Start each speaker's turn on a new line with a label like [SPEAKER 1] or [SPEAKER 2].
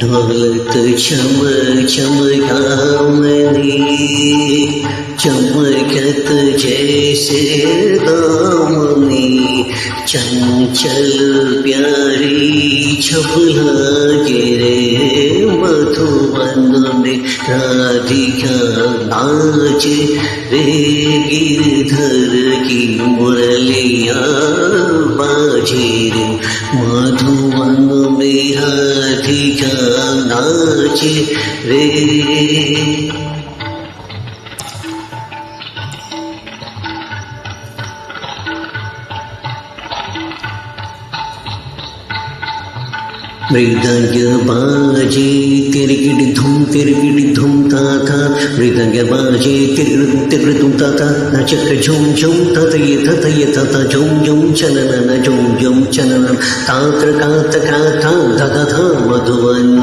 [SPEAKER 1] ढोलक चमक चमकामनी चमकत जैसे दामनी चंचल प्यारी छपला गिरे मधुवन में राधिका नाचे रे गिरधर की मुरलिया बाजे रे मधुवन में राधिका नाचे रे। मृदंग बाजे तिरगिट धूम ता था मृदंग बाजे तिरगिट धूम ता था नचक झुम झुम ततये तता झुम झुम चनन झुम झुम चनन तात्र कात क्राता धा धा मधुवन